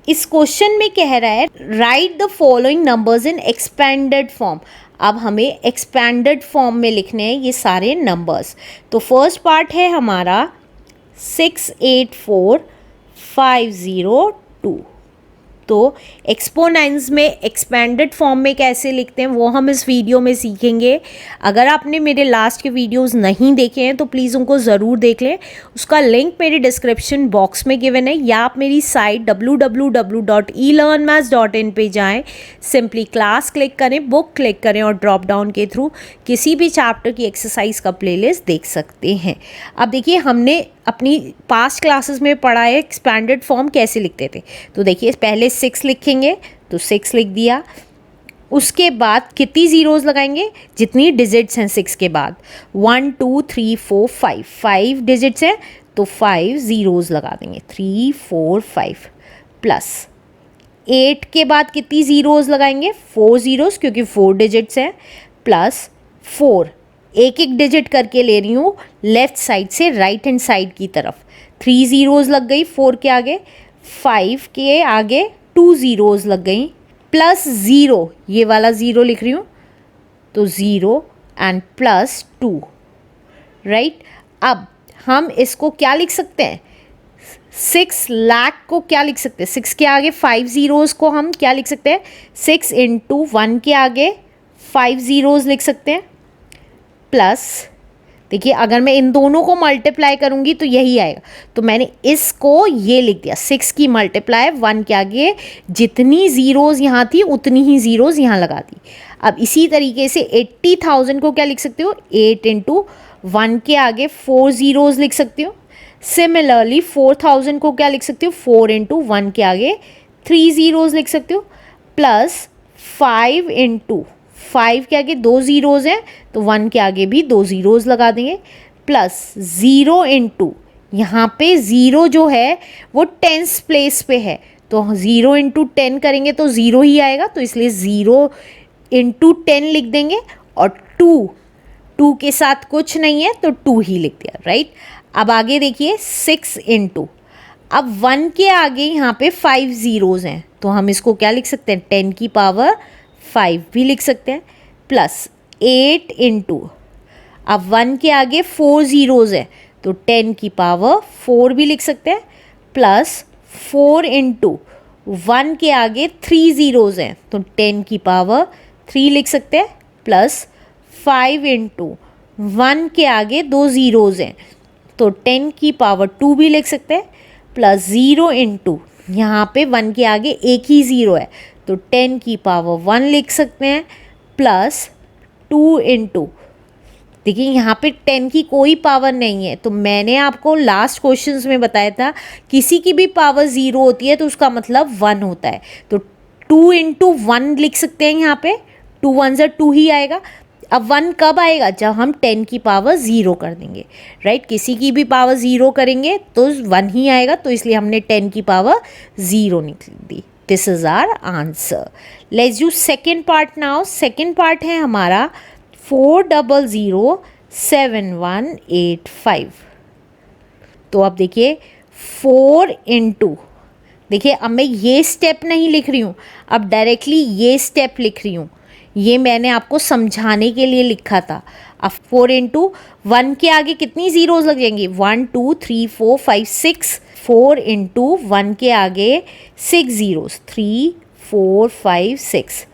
इस क्वेश्चन में कह रहा है right the following numbers in expanded form. अब हमें एक्सपेंडेड फॉर्म में लिखने हैं ये सारे नंबर्स। तो फर्स्ट पार्ट है हमारा 684502। तो एक्सपोनेंट्स में एक्सपेंडेड फॉर्म में कैसे लिखते हैं वो हम इस वीडियो में सीखेंगे। अगर आपने मेरे लास्ट के वीडियोस नहीं देखे हैं तो प्लीज़ उनको ज़रूर देख लें। उसका लिंक मेरे डिस्क्रिप्शन बॉक्स में गिवन है, या आप मेरी साइट www.elearnmaths.in पे जाएं, सिंपली क्लास क्लिक करें, बुक क्लिक करें और ड्रॉप डाउन के थ्रू किसी भी चैप्टर की एक्सरसाइज का प्लेलिस्ट देख सकते हैं। अब देखिए, हमने अपनी पास्ट क्लासेस में पढ़ा है एक्सपेंडेड फॉर्म कैसे लिखते थे। तो देखिए, पहले 6 लिखेंगे तो 6 लिख दिया। उसके बाद कितनी ज़ीरोज़ लगाएंगे, जितनी डिजिट्स हैं 6 के बाद, 1 2 3 4 5 डिजिट्स हैं तो 5 ज़ीरोज़ लगा देंगे, 3 4 5 प्लस 8 के बाद कितनी ज़ीरोज़ लगाएंगे, 4 ज़ीरोज़ क्योंकि 4 डिजिट्स हैं, प्लस 4 एक एक डिजिट करके ले रही हूँ लेफ़्ट साइड से राइट हैंड साइड की तरफ, 3 ज़ीरोज़ लग गई 4 के आगे, 5 के आगे 2 ज़ीरोज़ लग गई, प्लस 0, ये वाला 0 लिख रही हूँ तो 0 एंड प्लस 2, राइट। अब हम इसको क्या लिख सकते हैं, 6 लाख को क्या लिख सकते हैं, 6 के आगे 5 ज़ीरोज़ को हम क्या लिख सकते हैं, 6 इंटू 1 के आगे 5 ज़ीरोज़ लिख सकते हैं, प्लस देखिए अगर मैं इन दोनों को मल्टीप्लाई करूंगी तो यही आएगा, तो मैंने इसको ये लिख दिया, 6 की मल्टीप्लाई 1 के आगे जितनी ज़ीरोज़ यहाँ थी उतनी ही ज़ीरोज़ यहाँ लगा दी। अब इसी तरीके से 80,000 को क्या लिख सकते हो, 8 इंटू 1 के आगे 4 ज़ीरोज़ लिख सकते हो। सिमिलरली 4,000 को क्या लिख सकते हो, 4 इंटू 1 के आगे 3 ज़ीरोज़ लिख सकते हो, प्लस 5 इंटू 5 के आगे 2 ज़ीरोज़ हैं तो 1 के आगे भी 2 ज़ीरोज़ लगा देंगे, प्लस 0 इंटू यहाँ पे 0 जो है वो 10th प्लेस पे है तो 0 इंटू 10 करेंगे तो 0 ही आएगा, तो इसलिए 0 इंटू 10 लिख देंगे, और 2 के साथ कुछ नहीं है तो 2 ही लिख दिया, राइट। अब आगे देखिए 6 इंटू, अब 1 के आगे यहाँ पे 5 ज़ीरोज़ हैं तो हम इसको क्या लिख सकते हैं, 10 की पावर 5 भी लिख सकते हैं, प्लस 8 इंटू, अब 1 के आगे 4 ज़ीरोज़ है तो 10 की पावर 4 भी लिख सकते हैं, प्लस 4 इंटू 1 के आगे 3 ज़ीरोज़ हैं तो 10 की पावर 3 लिख सकते हैं, प्लस 5 इंटू 1 के आगे 2 ज़ीरोज़ हैं तो 10 की पावर 2 भी लिख सकते हैं, प्लस 0 इंटू यहाँ पे 1 के आगे एक ही ज़ीरो है तो 10 की पावर 1 लिख सकते हैं, प्लस 2 इंटू, देखिए यहाँ पे 10 की कोई पावर नहीं है, तो मैंने आपको लास्ट क्वेश्चंस में बताया था किसी की भी पावर 0 होती है तो उसका मतलब 1 होता है, तो 2 इंटू 1 लिख सकते हैं, यहाँ पे 2 1 से 2 ही आएगा। अब 1 कब आएगा, जब हम 10 की पावर 0 कर देंगे, राइट। किसी की भी पावर 0 करेंगे तो 1 ही आएगा, तो इसलिए हमने 10 की पावर 0 निकल दी। This is our answer. Let's do second part now. Second part है हमारा 4007185। तो अब देखिए 4 इंटू, देखिए अब मैं ये स्टेप नहीं लिख रही हूँ, अब डायरेक्टली ये स्टेप लिख रही हूँ, ये मैंने आपको समझाने के लिए लिखा था। अब 4 इंटू 1 के आगे कितनी ज़ीरोज़ लग जाएंगी, 1 2 3 4 5 6, 4 इंटू 1 के आगे 6 ज़ीरोज़, 3 4 5 6,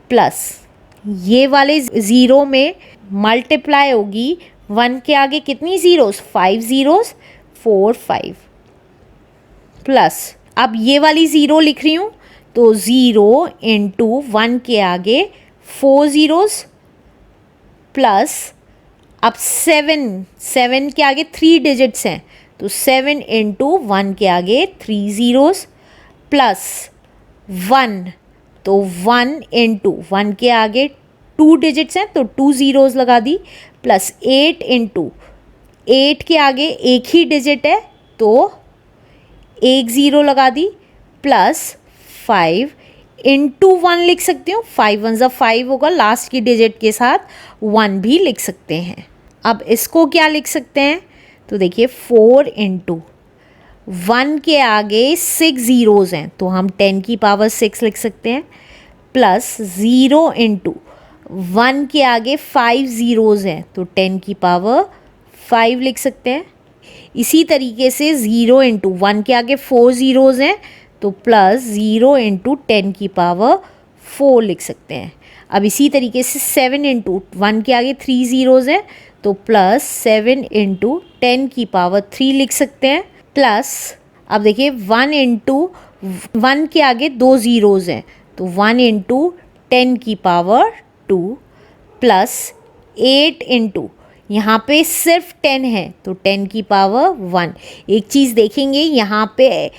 प्लस ये वाले ज़ीरो में मल्टीप्लाई होगी 1 के आगे कितनी ज़ीरोज़, 5 ज़ीरोज़, 4 5, प्लस अब ये वाली ज़ीरो लिख रही हूँ तो 0 इंटू 1 के आगे 4 ज़ीरोज़, प्लस अब 7 के आगे 3 डिजिट्स हैं तो 7 इंटू 1 के आगे 3 ज़ीरोज़, प्लस 1, तो 1 इंटू 1 के आगे 2 डिजिट्स हैं तो 2 ज़ीरोज़ लगा दी, प्लस 8 इंटू 8 के आगे एक ही डिजिट है तो 1 ज़ीरो लगा दी, प्लस 5 इंटू 1 लिख सकती हूँ, 5 1 ज़ा 5 होगा, लास्ट की डिजिट के साथ 1 भी लिख सकते हैं। अब इसको क्या लिख सकते हैं, तो देखिए 4 इंटू 1 के आगे 6 ज़ीरोज़ हैं तो हम 10 की पावर 6 लिख सकते हैं, प्लस 0 इंटू 1 के आगे 5 ज़ीरोज़ हैं तो 10 की पावर 5 लिख सकते हैं। इसी तरीके से 0 इंटू 1 के आगे 4 ज़ीरोज़ हैं तो प्लस 0 इंटू 10 की पावर 4 लिख सकते हैं। अब इसी तरीके से 7 इंटू 1 के आगे 3 ज़ीरोज़ हैं तो प्लस 7 इंटू 10 की पावर 3 लिख सकते हैं, प्लस अब देखिए 1 इंटू 1 के आगे 2 ज़ीरोज़ हैं तो 1 इंटू 10 की पावर 2, प्लस 8 इंटू यहाँ पे सिर्फ 10 है तो 10 की पावर 1। एक चीज़ देखेंगे यहाँ पे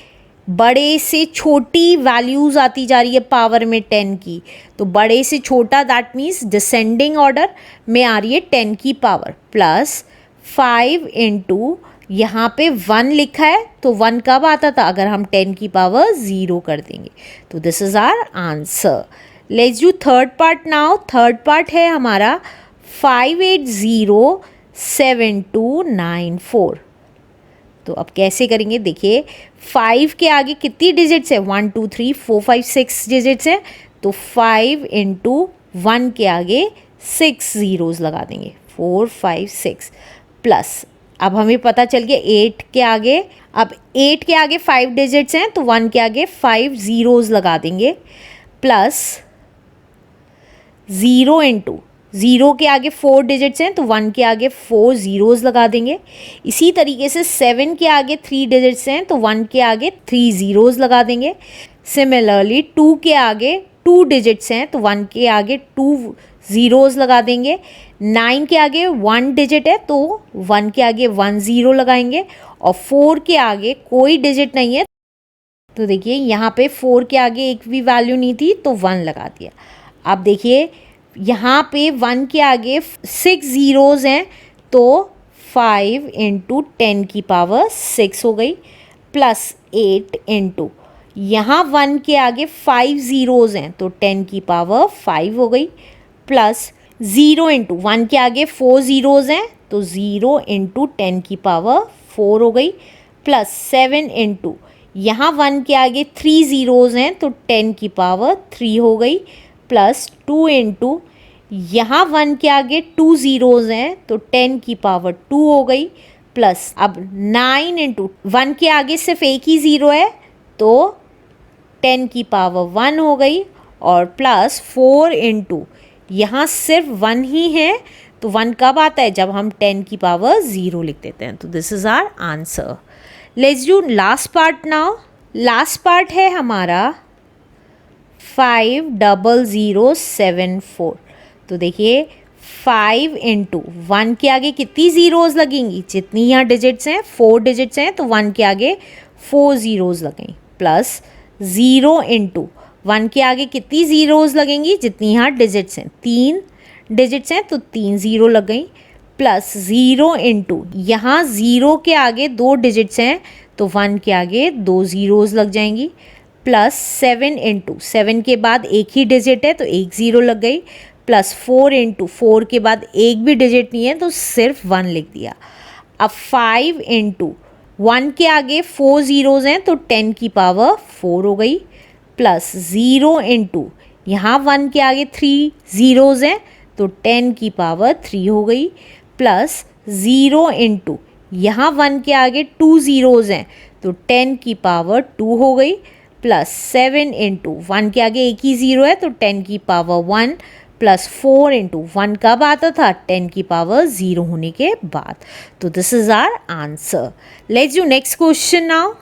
बड़े से छोटी वैल्यूज़ आती जा रही है पावर में 10 की, तो बड़े से छोटा दैट मीन्स डिसेंडिंग ऑर्डर में आ रही है 10 की पावर, प्लस 5 इंटू यहाँ पे 1 लिखा है तो 1 कब आता था, अगर हम 10 की पावर 0 कर देंगे। तो this is our answer. Let's do third part now. Third part है हमारा 5807294। तो अब कैसे करेंगे, देखिए 5 के आगे कितनी डिजिट्स है, 1 2 3 4 5 6 डिजिट्स है तो 5 इंटू 1 के आगे 6 ज़ीरोज़ लगा देंगे, 4 5 6, प्लस अब हमें पता चल गया 8 के आगे, अब 8 के आगे 5 डिजिट्स हैं तो 1 के आगे 5 ज़ीरोज़ लगा देंगे, प्लस 0 इंटू 0 के आगे 4 डिजिट्स हैं तो 1 के आगे 4 ज़ीरोज़ लगा देंगे। इसी तरीके से 7 के आगे 3 डिजिट्स हैं तो 1 के आगे 3 ज़ीरोज़ लगा देंगे। सिमिलरली 2 के आगे 2 डिजिट्स हैं तो 1 के आगे 2 ज़ीरोज़ लगा देंगे। 9 के आगे 1 डिजिट है तो 1 के आगे 1 ज़ीरो लगाएंगे, और 4 के आगे कोई डिजिट नहीं है तो देखिए यहाँ पे 4 के आगे एक भी वैल्यू नहीं थी तो 1 लगा दिया। अब देखिए यहाँ पे 1 के आगे 6 ज़ीरोज़ हैं तो 5 इंटू 10 की पावर 6 हो गई, प्लस 8 इंटू यहाँ 1 के आगे 5 ज़ीरोज़ हैं तो 10 की पावर 5 हो गई, प्लस 0 इंटू 1 के आगे 4 ज़ीरोज़ हैं तो 0 इंटू 10 की पावर 4 हो गई, प्लस 7 इंटू यहाँ 1 के आगे 3 ज़ीरोज़ हैं तो 10 की पावर 3 हो गई, प्लस 2 इंटू यहाँ 1 के आगे 2 ज़ीरोज़ हैं तो 10 की पावर 2 हो गई, प्लस अब 9 इंटू 1 के आगे सिर्फ एक ही ज़ीरो है तो 10 की पावर 1 हो गई, और प्लस 4 इंटू यहाँ सिर्फ 1 ही है तो 1 कब आता है, जब हम 10 की पावर 0 लिख देते हैं। तो this is our answer. Let's do last part now. Last part है हमारा 50074। तो देखिए 5 इंटू 1 के आगे कितनी ज़ीरोज़ लगेंगी, जितनी यहाँ डिजिट्स हैं 4 डिजिट्स हैं तो 1 के आगे 4 ज़ीरोज़ लगेंगी, प्लस 0 इंटू 1 के आगे कितनी ज़ीरोज़ लगेंगी, जितनी यहाँ डिजिट्स हैं 3 डिजिट्स हैं तो 3 ज़ीरो लग गई, प्लस 0 इंटू यहाँ 0 के आगे 2 डिजिट्स हैं तो 1 के आगे 2 ज़ीरोज़ लग जाएंगी, प्लस 7 इंटू 7 के बाद एक ही डिजिट है तो 1 ज़ीरो लग गई, प्लस 4 इंटू 4 के बाद एक भी डिजिट नहीं है तो सिर्फ 1 लिख दिया। अब 5 इंटू 1 के आगे 4 ज़ीरोज़ हैं तो 10 की पावर 4 हो गई, प्लस 0 इंटू यहाँ 1 के आगे 3 ज़ीरोज़ हैं तो 10 की पावर 3 हो गई, प्लस 0 इंटू यहाँ 1 के आगे 2 ज़ीरोज़ हैं तो 10 की पावर 2 हो गई, प्लस 7 इंटू 1 के आगे एक ही ज़ीरो है तो 10 की पावर 1, प्लस 4 इंटू 1 कब आता था, 10 की पावर 0 होने के बाद। तो this is our answer. Let's do next question now.